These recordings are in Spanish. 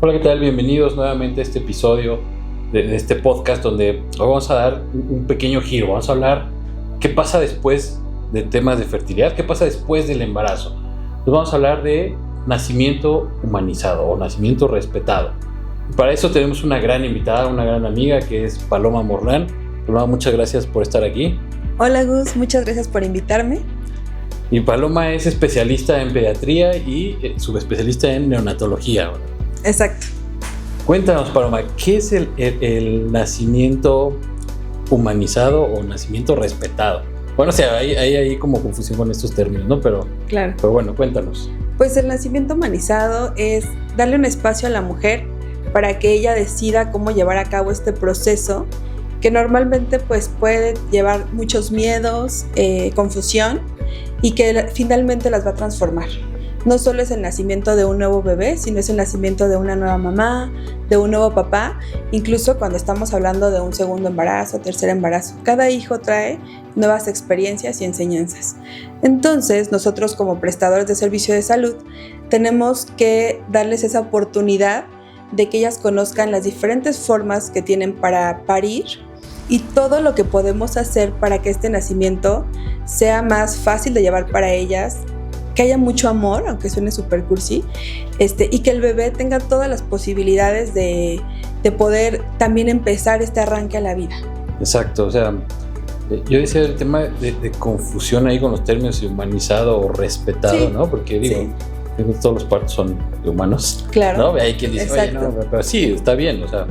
Hola, ¿qué tal? Bienvenidos nuevamente a este episodio de este podcast donde vamos a dar un pequeño giro. Vamos a hablar qué pasa después de temas de fertilidad, qué pasa después del embarazo. Entonces vamos a hablar de nacimiento humanizado o nacimiento respetado. Y para eso tenemos una gran invitada, una gran amiga que es Paloma Morlán. Paloma, muchas gracias por estar aquí. Hola Gus, muchas gracias por invitarme. Y Paloma es especialista en pediatría y subespecialista en neonatología. Exacto. Cuéntanos, Paloma, ¿qué es el nacimiento humanizado o nacimiento respetado? Bueno, o sea, hay como confusión con estos términos, ¿no? Pero bueno, cuéntanos. Pues el nacimiento humanizado es darle un espacio a la mujer para que ella decida cómo llevar a cabo este proceso que normalmente pues puede llevar muchos miedos, confusión y que finalmente las va a transformar. No solo es el nacimiento de un nuevo bebé, sino es el nacimiento de una nueva mamá, de un nuevo papá, incluso cuando estamos hablando de un segundo embarazo, tercer embarazo. Cada hijo trae nuevas experiencias y enseñanzas. Entonces, nosotros como prestadores de servicio de salud, tenemos que darles esa oportunidad de que ellas conozcan las diferentes formas que tienen para parir y todo lo que podemos hacer para que este nacimiento sea más fácil de llevar para ellas, que haya mucho amor, aunque suene súper cursi, y que el bebé tenga todas las posibilidades de poder también empezar este arranque a la vida. Exacto, o sea, yo decía el tema de confusión ahí con los términos humanizado o respetado, sí, ¿no? Porque digo, sí, todos los partos son de humanos, claro, ¿no? Hay quien dice, oye, no, pero sí, está bien, o sea,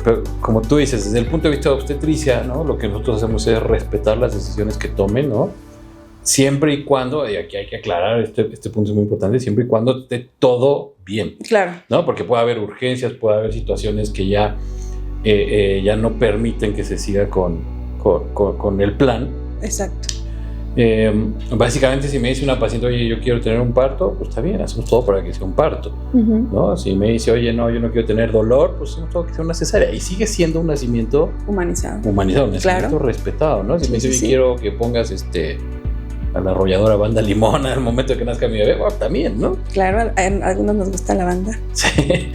pero como tú dices, desde el punto de vista de obstetricia, ¿no? Lo que nosotros hacemos es respetar las decisiones que tomen, ¿no? Siempre y cuando, y aquí hay que aclarar, este punto es muy importante, siempre y cuando esté todo bien. Claro. ¿No? Porque puede haber urgencias, puede haber situaciones que ya no permiten que se siga con el plan. Exacto. Básicamente, si me dice una paciente, oye, yo quiero tener un parto, pues está bien, hacemos todo para que sea un parto. Uh-huh. ¿No? Si me dice, oye, no, yo no quiero tener dolor, pues hacemos todo que sea una cesárea. Y sigue siendo un nacimiento humanizado, un nacimiento, claro, respetado, ¿no? Si me dice, sí, quiero que pongas a la arrolladora banda limón al momento de que nazca mi bebé, bueno, también, ¿no? Claro, a algunos nos gusta la banda. Sí.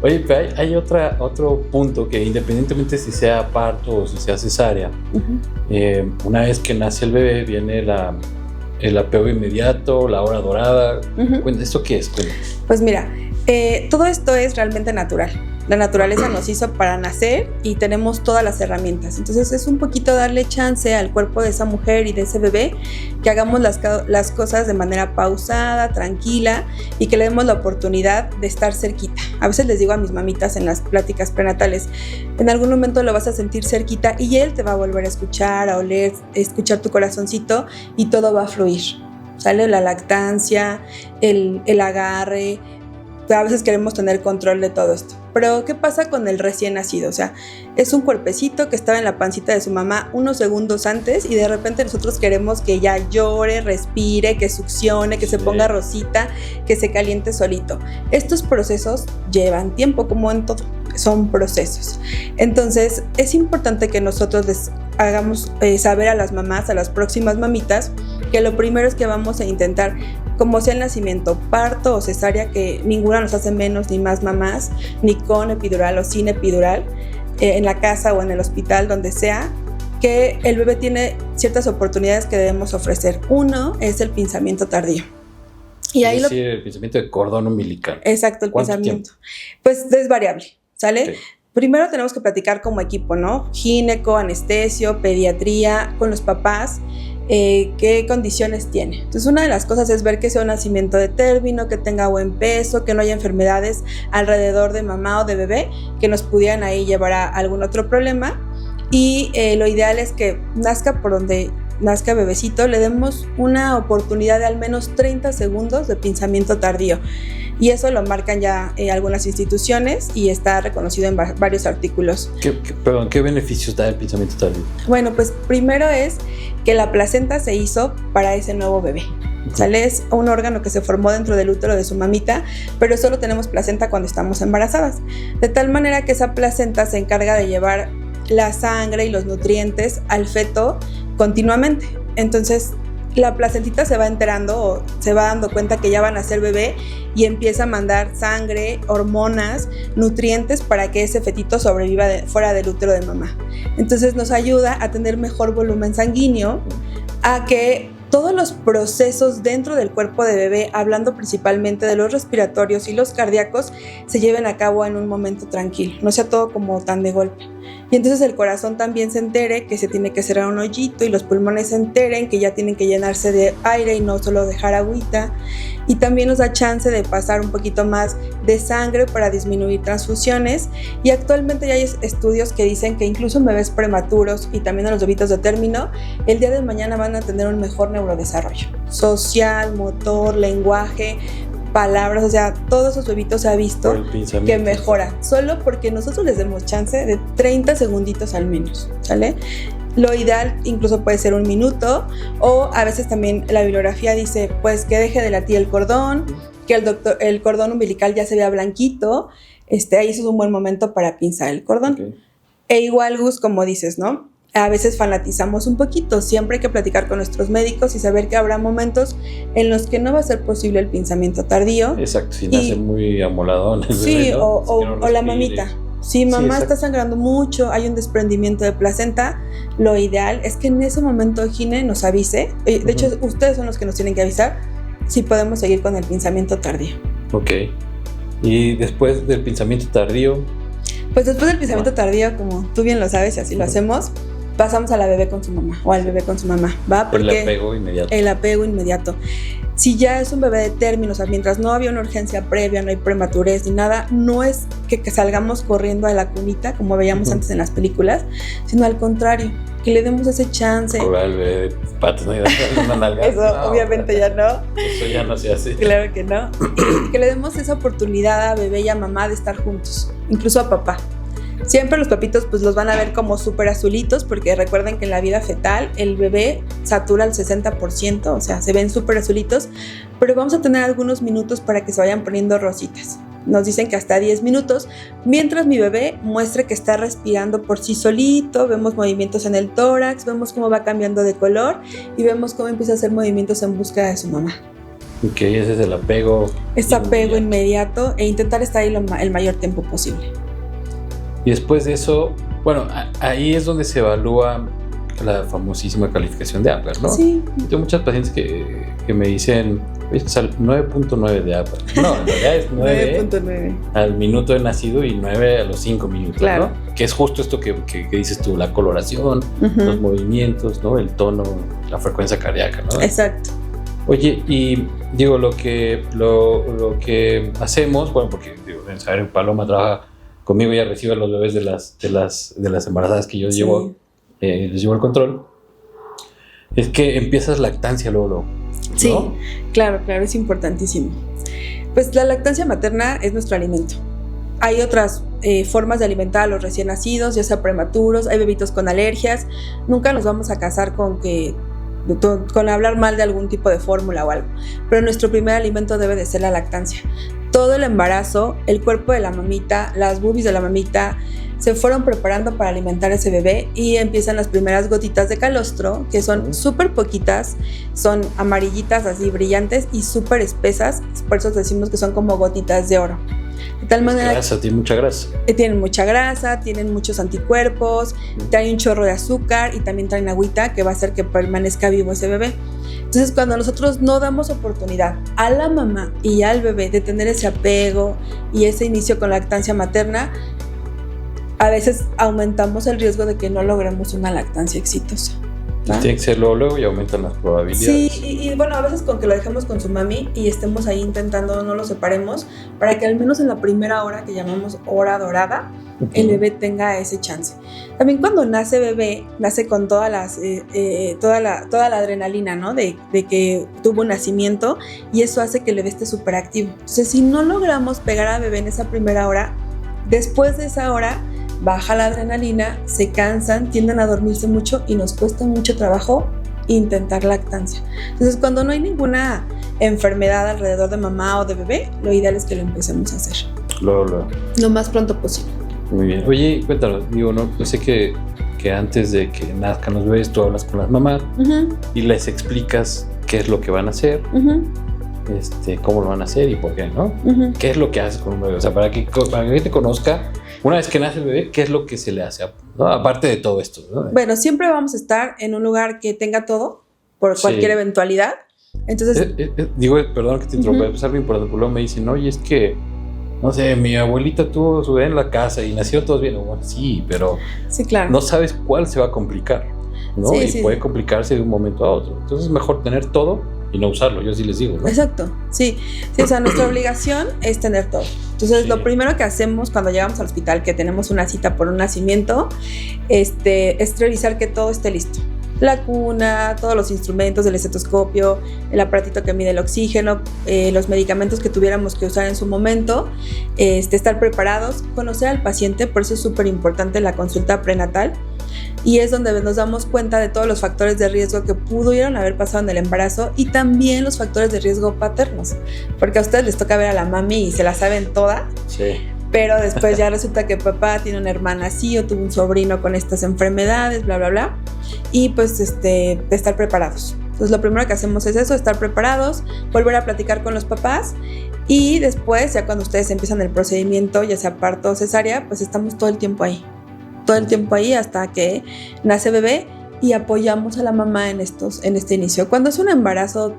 Oye, pero hay otro punto que independientemente si sea parto o si sea cesárea, uh-huh, una vez que nace el bebé viene el apego inmediato, la hora dorada. Uh-huh. ¿Esto qué es? Pues mira, todo esto es realmente natural. La naturaleza nos hizo para nacer y tenemos todas las herramientas. Entonces es un poquito darle chance al cuerpo de esa mujer y de ese bebé que hagamos las cosas de manera pausada, tranquila y que le demos la oportunidad de estar cerquita. A veces les digo a mis mamitas en las pláticas prenatales, en algún momento lo vas a sentir cerquita y él te va a volver a escuchar, a oler, a escuchar tu corazoncito y todo va a fluir. Sale la lactancia, el agarre. A veces queremos tener control de todo esto. Pero ¿qué pasa con el recién nacido? O sea, es un cuerpecito que estaba en la pancita de su mamá unos segundos antes y de repente nosotros queremos que ya llore, respire, que succione, que se ponga rosita, que se caliente solito. Estos procesos llevan tiempo, como en todo, son procesos. Entonces, es importante que nosotros les hagamos saber a las mamás, a las próximas mamitas, que lo primero es que vamos a intentar, como sea el nacimiento, parto o cesárea, que ninguna nos hace menos ni más mamás, ni con epidural o sin epidural, en la casa o en el hospital, donde sea, que el bebé tiene ciertas oportunidades que debemos ofrecer. Uno es el pinzamiento tardío. Y ahí el pinzamiento de cordón umbilical. Exacto, el pinzamiento. Tiempo? Pues es variable, ¿sale? Sí. Primero tenemos que platicar como equipo, ¿no? Gineco, anestesio, pediatría, con los papás, qué condiciones tiene. Entonces una de las cosas es ver que sea un nacimiento de término, que tenga buen peso, que no haya enfermedades alrededor de mamá o de bebé que nos pudieran ahí llevar a algún otro problema y lo ideal es que nazca por donde nazca bebecito, le demos una oportunidad de al menos 30 segundos de pinzamiento tardío y eso lo marcan ya algunas instituciones y está reconocido en varios artículos. ¿Qué beneficios da el pinzamiento tardío? Bueno, pues primero es que la placenta se hizo para ese nuevo bebé. ¿Sale? Es un órgano que se formó dentro del útero de su mamita, pero solo tenemos placenta cuando estamos embarazadas. De tal manera que esa placenta se encarga de llevar la sangre y los nutrientes al feto continuamente. Entonces, la placentita se va enterando o se va dando cuenta que ya van a ser bebé y empieza a mandar sangre, hormonas, nutrientes para que ese fetito sobreviva fuera del útero de mamá. Entonces nos ayuda a tener mejor volumen sanguíneo, a que todos los procesos dentro del cuerpo de bebé, hablando principalmente de los respiratorios y los cardíacos, se lleven a cabo en un momento tranquilo, no sea todo como tan de golpe. Y entonces el corazón también se entere que se tiene que cerrar un hoyito y los pulmones se enteren que ya tienen que llenarse de aire y no solo dejar agüita. Y también nos da chance de pasar un poquito más de sangre para disminuir transfusiones. Y actualmente ya hay estudios que dicen que incluso en bebés prematuros y también en los bebitos de término, el día de mañana van a tener un mejor neurodesarrollo social, motor, lenguaje, palabras, o sea, todos esos bebitos se ha visto que mejora, solo porque nosotros les demos chance de 30 segunditos al menos, ¿sale? Lo ideal incluso puede ser 1 minuto, o a veces también la bibliografía dice pues que deje de latir el cordón, que el cordón umbilical ya se vea blanquito, ahí es un buen momento para pinzar el cordón. Okay. E igual, Gus, como dices, ¿no? A veces fanatizamos un poquito, siempre hay que platicar con nuestros médicos y saber que habrá momentos en los que no va a ser posible el pinzamiento tardío. Exacto, si nace muy amoladón. Sí, bebé, ¿no? o la mamita. Si mamá está sangrando mucho, hay un desprendimiento de placenta, lo ideal es que en ese momento Gine nos avise. De hecho, ustedes son los que nos tienen que avisar si podemos seguir con el pinzamiento tardío. Ok. Y después del pinzamiento tardío. Pues después del pinzamiento tardío, como tú bien lo sabes y así lo hacemos, pasamos a la bebé con su mamá o al bebé con su mamá, ¿va? Porque el apego inmediato. El apego inmediato. Si ya es un bebé de término, o sea, mientras no había una urgencia previa, no hay prematurez ni nada, no es que salgamos corriendo a la cunita, como veíamos antes en las películas, sino al contrario, que le demos ese chance. Cobrar el bebé de patas, ¿no? Una nalga. Eso no, obviamente ya no. Eso ya no se hace. Claro que no. Que le demos esa oportunidad a bebé y a mamá de estar juntos, incluso a papá. Siempre los papitos pues los van a ver como súper azulitos, porque recuerden que en la vida fetal el bebé satura el 60%, o sea, se ven súper azulitos, pero vamos a tener algunos minutos para que se vayan poniendo rositas. Nos dicen que hasta 10 minutos, mientras mi bebé muestre que está respirando por sí solito, vemos movimientos en el tórax, vemos cómo va cambiando de color y vemos cómo empieza a hacer movimientos en búsqueda de su mamá. Ok, ese es el apego. Es apego inmediato e intentar estar ahí el mayor tiempo posible. Y después de eso, bueno, ahí es donde se evalúa la famosísima calificación de Apgar, ¿no? Sí. Tengo muchas pacientes que me dicen, oye, es 9.9 de Apgar. No, en realidad es 9 al minuto de nacido y 9 a los 5 minutos, claro, ¿no? Que es justo esto que dices tú, la coloración, los movimientos, ¿no? El tono, la frecuencia cardíaca, ¿no? Exacto. Oye, y digo, lo que hacemos, bueno, porque digo, en Saber Paloma trabaja conmigo, ya recibe a los bebés de las embarazadas que yo llevo, les llevo el control, es que empiezas lactancia luego, ¿no? Sí, claro, es importantísimo. Pues la lactancia materna es nuestro alimento. Hay otras formas de alimentar a los recién nacidos, ya sea prematuros, hay bebitos con alergias. Nunca nos vamos a casar con hablar mal de algún tipo de fórmula o algo, pero nuestro primer alimento debe de ser la lactancia. Todo el embarazo, el cuerpo de la mamita, las boobies de la mamita se fueron preparando para alimentar a ese bebé y empiezan las primeras gotitas de calostro, que son súper poquitas, son amarillitas así brillantes y súper espesas, por eso decimos que son como gotitas de oro. De tal manera grasa, tienen mucha grasa. Tienen mucha grasa, tienen muchos anticuerpos, traen un chorro de azúcar y también traen agüita que va a hacer que permanezca vivo ese bebé. Entonces, cuando nosotros no damos oportunidad a la mamá y al bebé de tener ese apego y ese inicio con lactancia materna, a veces aumentamos el riesgo de que no logremos una lactancia exitosa. Pues tiene que ser luego y aumentan las probabilidades. Sí, y bueno, a veces con que lo dejemos con su mami y estemos ahí intentando no lo separemos, para que al menos en la primera hora, que llamamos hora dorada, el bebé tenga ese chance. También cuando nace bebé, nace con toda la adrenalina, ¿no? De que tuvo un nacimiento, y eso hace que el bebé esté súper activo. Entonces, si no logramos pegar al bebé en esa primera hora, después de esa hora baja la adrenalina, se cansan, tienden a dormirse mucho y nos cuesta mucho trabajo intentar lactancia. Entonces, cuando no hay ninguna enfermedad alrededor de mamá o de bebé, lo ideal es que lo empecemos a hacer. Lo más pronto posible. Muy bien. Oye, cuéntanos, digo, no sé que que antes de que nazcan los bebés tú hablas con las mamás y les explicas qué es lo que van a hacer, cómo lo van a hacer y por qué, ¿no? ¿Qué es lo que haces con un bebé? O sea, para que te conozca, una vez que nace el bebé, ¿qué es lo que se le hace? ¿No? Aparte de todo esto, ¿no? Bueno, siempre vamos a estar en un lugar que tenga todo, por cualquier eventualidad. Entonces... perdón que te interrumpa, es algo importante, porque luego me dicen, oye, es que, no sé, mi abuelita tuvo su bebé en la casa y nació todos bien. Bueno, sí, pero claro, no sabes cuál se va a complicar, ¿no? Puede complicarse de un momento a otro. Entonces es mejor tener todo y no usarlo, yo sí les digo, ¿no? Exacto, sí, o sea, nuestra obligación es tener todo. Entonces, lo primero que hacemos cuando llegamos al hospital, que tenemos una cita por un nacimiento, es revisar que todo esté listo. La cuna, todos los instrumentos del estetoscopio, el aparatito que mide el oxígeno, los medicamentos que tuviéramos que usar en su momento, estar preparados, conocer al paciente, por eso es súper importante la consulta prenatal. Y es donde nos damos cuenta de todos los factores de riesgo que pudieron haber pasado en el embarazo y también los factores de riesgo paternos, porque a ustedes les toca ver a la mami y se la saben toda, pero después ya resulta que papá tiene una hermana así o tuvo un sobrino con estas enfermedades, bla, bla, bla, y pues de estar preparados. Entonces lo primero que hacemos es eso, estar preparados, volver a platicar con los papás y después ya cuando ustedes empiezan el procedimiento, ya sea parto o cesárea, pues estamos todo el tiempo ahí hasta que nace bebé y apoyamos a la mamá en este inicio. Cuando es un embarazo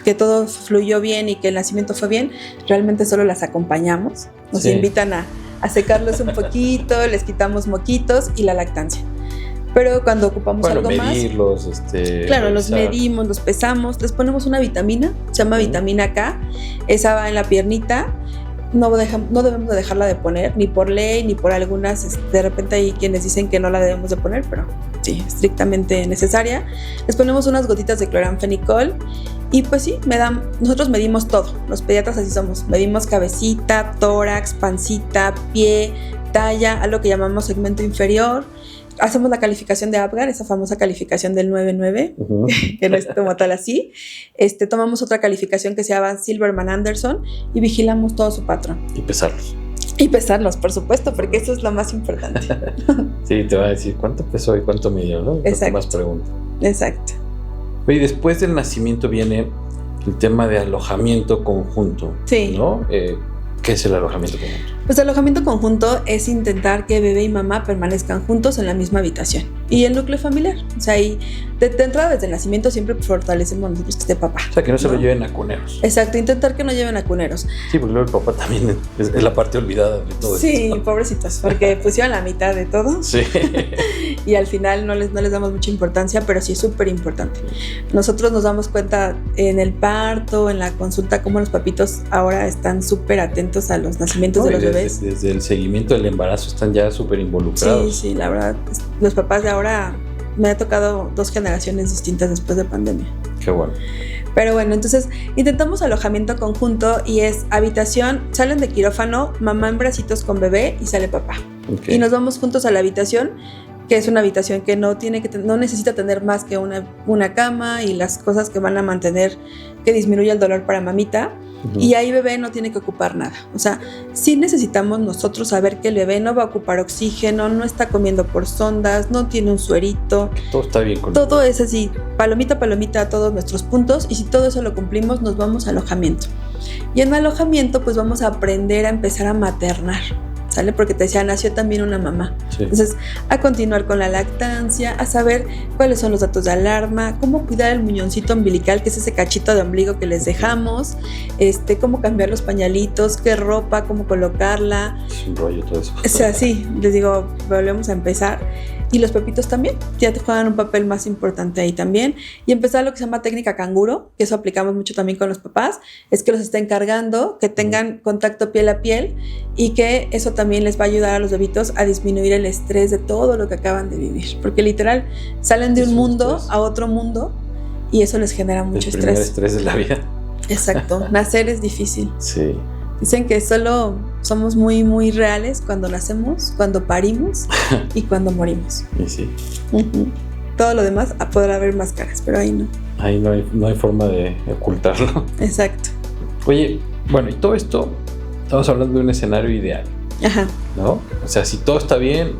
que todo fluyó bien y que el nacimiento fue bien, realmente solo las acompañamos, nos invitan a secarlos un poquito, les quitamos moquitos y la lactancia. Pero cuando ocupamos algo medirlos, más, claro, los medimos, los pesamos, les ponemos una vitamina, se llama vitamina K, esa va en la piernita. No debemos de dejarla de poner, ni por ley, ni por algunas, de repente hay quienes dicen que no la debemos de poner, pero sí, estrictamente necesaria. Les ponemos unas gotitas de cloranfenicol y pues sí, nosotros medimos todo, los pediatras así somos, medimos cabecita, tórax, pancita, pie, talla, algo que llamamos segmento inferior. Hacemos la calificación de Apgar, esa famosa calificación del 9-9, que no es como tal así. Tomamos otra calificación que se llama Silverman-Anderson y vigilamos todo su patrón. Y pesarlos, por supuesto, porque eso es lo más importante. Sí, te va a decir cuánto pesó y cuánto midió, ¿no? Exacto. Más preguntas. Exacto. Y después del nacimiento viene el tema de alojamiento conjunto, ¿no? ¿Qué es el alojamiento conjunto? Pues el alojamiento conjunto es intentar que bebé y mamá permanezcan juntos en la misma habitación. Y el núcleo familiar. O sea, ahí de entrada desde el nacimiento siempre fortalecemos nosotros que esté papá. O sea, que no se lo lleven a cuneros. Exacto, intentar que no lleven a cuneros. Sí, porque luego el papá también es la parte olvidada de todo esto. Sí, pobrecitos, porque pusieron la mitad de todo. Sí. Y al final no les damos mucha importancia, pero sí es súper importante. Nosotros nos damos cuenta en el parto, en la consulta, cómo los papitos ahora están súper atentos a los nacimientos de los bebés. Desde el seguimiento del embarazo están ya súper involucrados. Sí, la verdad, los papás de ahora, me ha tocado 2 generaciones distintas después de pandemia. Qué bueno. Pero bueno, entonces intentamos alojamiento conjunto y es habitación, salen de quirófano, mamá en bracitos con bebé y sale papá. Y nos vamos juntos a la habitación, que es una habitación que no necesita tener más que una cama y las cosas que van a mantener que disminuya el dolor para mamita. Y ahí bebé no tiene que ocupar nada. O sea, sí necesitamos nosotros saber que el bebé no va a ocupar oxígeno, no está comiendo por sondas, no tiene un suerito. Todo está bien con todo es así, palomita a todos nuestros puntos. Y si todo eso lo cumplimos, nos vamos a alojamiento. Y en alojamiento pues vamos a aprender a empezar a maternar, ¿sale? Porque te decía, nació también una mamá. Sí. Entonces, a continuar con la lactancia, a saber cuáles son los datos de alarma, cómo cuidar el muñoncito umbilical, que es ese cachito de ombligo que les dejamos, cómo cambiar los pañalitos, qué ropa, cómo colocarla. Es un rollo todo eso. O sea, sí, les digo, volvemos a empezar. Y los pepitos también, ya te juegan un papel más importante ahí también. Y empezar lo que se llama técnica canguro, que eso aplicamos mucho también con los papás, es que los estén cargando, que tengan contacto piel a piel y que eso también les va a ayudar a los bebitos a disminuir el estrés de todo lo que acaban de vivir. Porque literal, salen de un mundo a otro mundo y eso les genera mucho estrés. El primer estrés de la vida. Exacto, nacer es difícil. Sí. Dicen que solo somos muy, muy reales cuando nacemos, cuando parimos y cuando morimos. Y sí. Todo lo demás podrá haber máscaras, pero ahí no. Ahí no hay forma de ocultarlo. Exacto. Oye, bueno, y todo esto, estamos hablando de un escenario ideal. Ajá. ¿No? O sea, si todo está bien,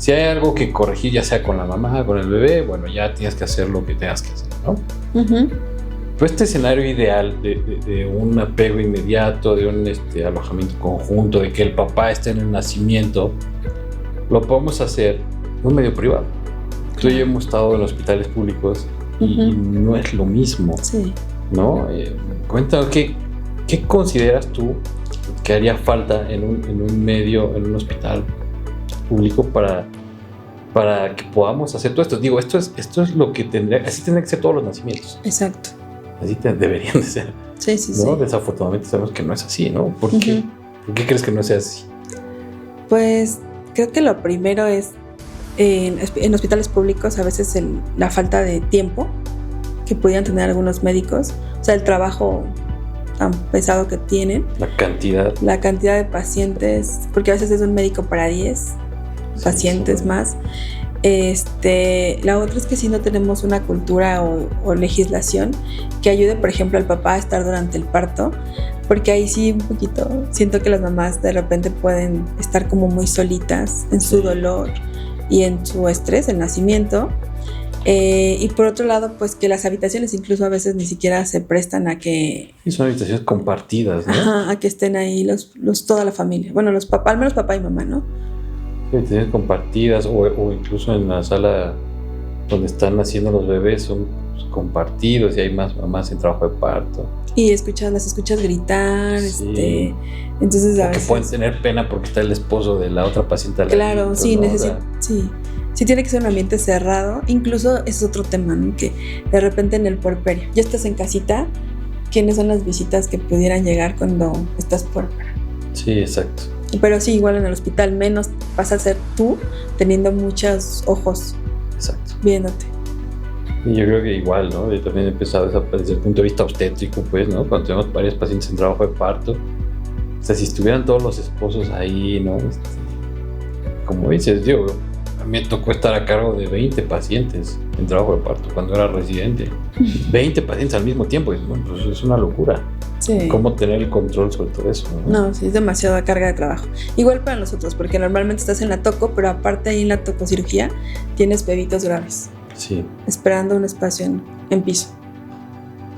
Si hay algo que corregir, ya sea con la mamá, con el bebé, bueno, ya tienes que hacer lo que tengas que hacer, ¿no? Uh-huh. Pero este escenario ideal de un apego inmediato, de un alojamiento conjunto, de que el papá esté en el nacimiento, lo podemos hacer en un medio privado. Tú y yo hemos estado en hospitales públicos y no es lo mismo, sí, ¿no? Cuéntanos, ¿qué consideras tú que haría falta en un medio, en un hospital público para que podamos hacer todo esto? Digo, esto es lo que así tendría que ser todos los nacimientos. Exacto. Así deberían de ser. Sí, sí, ¿no? sí. Desafortunadamente sabemos que no es así, ¿no? ¿Por qué? ¿Por qué crees que no sea así? Pues creo que lo primero es en hospitales públicos a veces la falta de tiempo que pudieran tener algunos médicos, o sea, el trabajo tan pesado que tienen, la cantidad de pacientes, porque a veces es un médico para 10 pacientes sí. más. La otra es que si no tenemos una cultura o legislación que ayude, por ejemplo, al papá a estar durante el parto, porque ahí sí un poquito siento que las mamás de repente pueden estar como muy solitas en su dolor y en su estrés, el nacimiento. Y por otro lado, pues que las habitaciones incluso a veces ni siquiera se prestan a que... Y son habitaciones compartidas, ¿no? Ajá, a que estén ahí toda la familia. Bueno, los papás, al menos papá y mamá, ¿no? Habitaciones compartidas o incluso en la sala donde están naciendo los bebés son compartidos y hay más mamás en trabajo de parto. Y las escuchas gritar, sí. Entonces a veces... que pueden tener pena porque está el esposo de la otra paciente al lado. Claro, sí, ¿no? Sí. Sí tiene que ser un ambiente cerrado. Incluso ese es otro tema, ¿no? Que de repente en el puerperio, ya estás en casita, ¿quiénes son las visitas que pudieran llegar cuando estás puérpera? Sí, exacto. Pero sí, igual en el hospital menos vas a ser tú teniendo muchos ojos. Exacto. Viéndote. Y yo creo que igual, ¿no? Yo también he empezado desde el punto de vista obstétrico, pues, ¿no? Cuando tenemos varios pacientes en trabajo de parto, o sea, si estuvieran todos los esposos ahí, ¿no? Como dices, yo... A mí me tocó estar a cargo de 20 pacientes en trabajo de parto cuando era residente. 20 pacientes al mismo tiempo. Bueno, pues es una locura. Sí. ¿Cómo tener el control sobre todo eso? No, sí, es demasiada carga de trabajo. Igual para nosotros, porque normalmente estás en la toco, pero aparte ahí en la tococirugía tienes bebitos graves. Sí. Esperando un espacio en piso.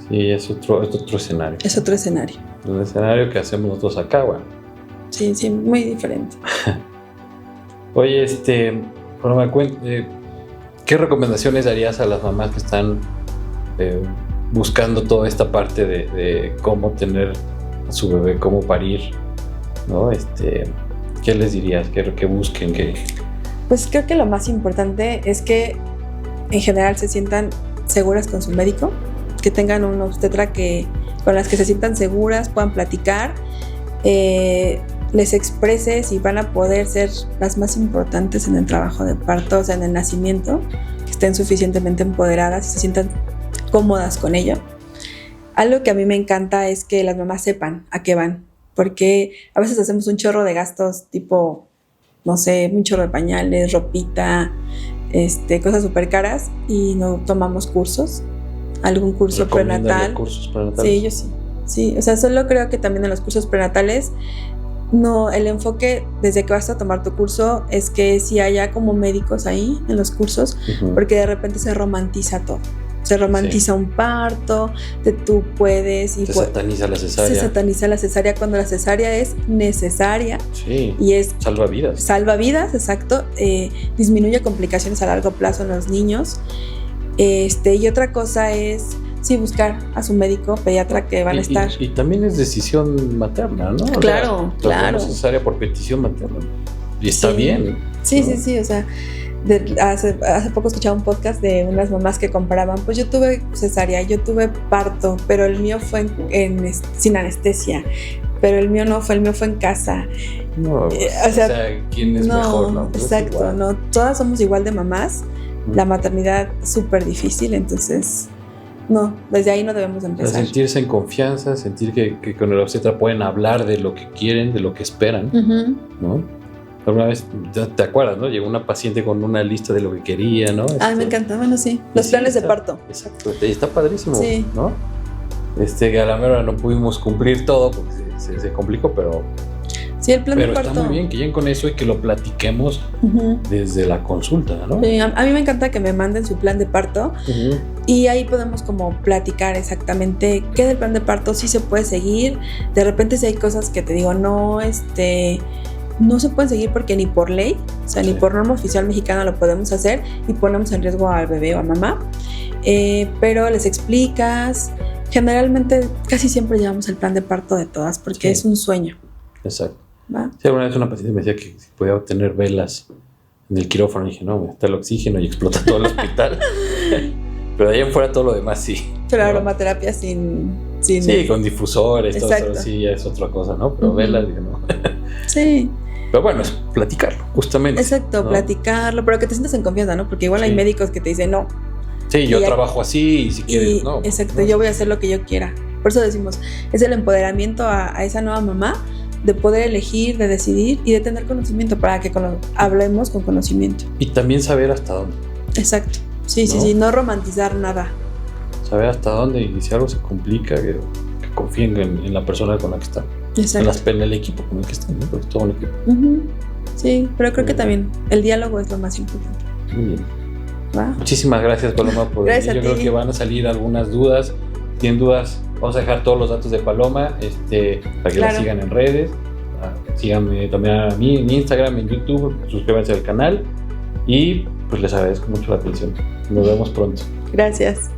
Sí, es otro escenario. Es otro escenario. El escenario que hacemos nosotros acá, bueno. Sí, muy diferente. Oye, ¿qué recomendaciones darías a las mamás que están buscando toda esta parte de cómo tener a su bebé, cómo parir, ¿no? ¿Qué les dirías? ¿Qué busquen? Pues creo que lo más importante es que en general se sientan seguras con su médico, que tengan una obstetra con las que se sientan seguras, puedan platicar, les exprese si van a poder ser las más importantes en el trabajo de parto, o sea, en el nacimiento, que estén suficientemente empoderadas y se sientan cómodas con ello. Algo que a mí me encanta es que las mamás sepan a qué van, porque a veces hacemos un chorro de gastos tipo, no sé, un chorro de pañales, ropita, cosas súper caras y no tomamos cursos, algún curso prenatal. ¿Cursos prenatales? Sí, yo sí. Sí, o sea, solo creo que también en los cursos prenatales no, el enfoque desde que vas a tomar tu curso es que si haya como médicos ahí en los cursos, porque de repente se romantiza todo. Se romantiza un parto, tú puedes... Se sataniza la cesárea. Se sataniza la cesárea cuando la cesárea es necesaria. Sí, y es salva vidas. Salva vidas, exacto. Disminuye complicaciones a largo plazo en los niños. Y otra cosa es... Sí, buscar a su médico, pediatra que van a estar. Y también es decisión materna, ¿no? Claro, o sea, claro. Cesárea por petición materna. Y está bien. Sí, ¿no? Sí, o sea, hace poco escuchaba un podcast de unas mamás que comparaban, pues yo tuve cesárea, yo tuve parto, pero el mío fue sin anestesia. Pero el mío no fue, el mío fue en casa. No, o sea, ¿quién es mejor? No, exacto, no, todas somos igual de mamás. La maternidad es súper difícil, entonces... No, desde ahí no debemos empezar. O sea, sentirse en confianza, sentir que con el obstetra pueden hablar de lo que quieren, de lo que esperan, ¿no? Alguna vez, ¿te acuerdas, no? Llegó una paciente con una lista de lo que quería, ¿no? Me encanta, bueno, sí. Los planes de parto. Exacto, está padrísimo, sí. ¿no? A la mera no pudimos cumplir todo porque se complicó, pero Sí, el plan Pero de parto. está muy bien que lleguen con eso y que lo platiquemos desde la consulta, ¿no? Sí, a mí me encanta que me manden su plan de parto y ahí podemos como platicar exactamente qué del plan de parto sí se puede seguir. De repente si hay cosas que te digo, no se pueden seguir porque ni por ley, o sea, ni por norma oficial mexicana lo podemos hacer y ponemos en riesgo al bebé o a mamá. Pero les explicas. Generalmente casi siempre llevamos el plan de parto de todas porque es un sueño. Exacto. ¿Va? Sí, alguna vez una paciente me decía que si podía tener velas en el quirófano y dije, no, está el oxígeno y explota todo el hospital. Pero de ahí en fuera todo lo demás sí. Pero aromaterapia sin sí, con difusores, todo exacto. eso sí ya es otra cosa, ¿no? Pero velas, dije, no. Sí. Pero bueno, es platicarlo, justamente. Exacto, ¿no? Platicarlo, pero que te sientas en confianza, ¿no? Porque igual hay médicos que te dicen, no. Sí, yo trabajo así y si quieres, no. Exacto, yo voy a hacer lo que yo quiera. Por eso decimos, es el empoderamiento a esa nueva mamá de poder elegir, de decidir y de tener conocimiento para que hablemos con conocimiento. Y también saber hasta dónde. Exacto, sí, no romantizar nada. Saber hasta dónde y si algo se complica, que confíen en la persona con la que están. Exacto. En el equipo con el que están, ¿no? Porque es todo un equipo. Sí, pero creo que también el diálogo es lo más importante. Muy bien. ¿Va? Muchísimas gracias, Paloma, por venir. Yo creo que van a salir algunas dudas. Si tienen dudas, vamos a dejar todos los datos de Paloma para que la sigan en redes. Síganme también a mí en Instagram, en YouTube, suscríbanse al canal y pues les agradezco mucho la atención. Nos vemos pronto. Gracias.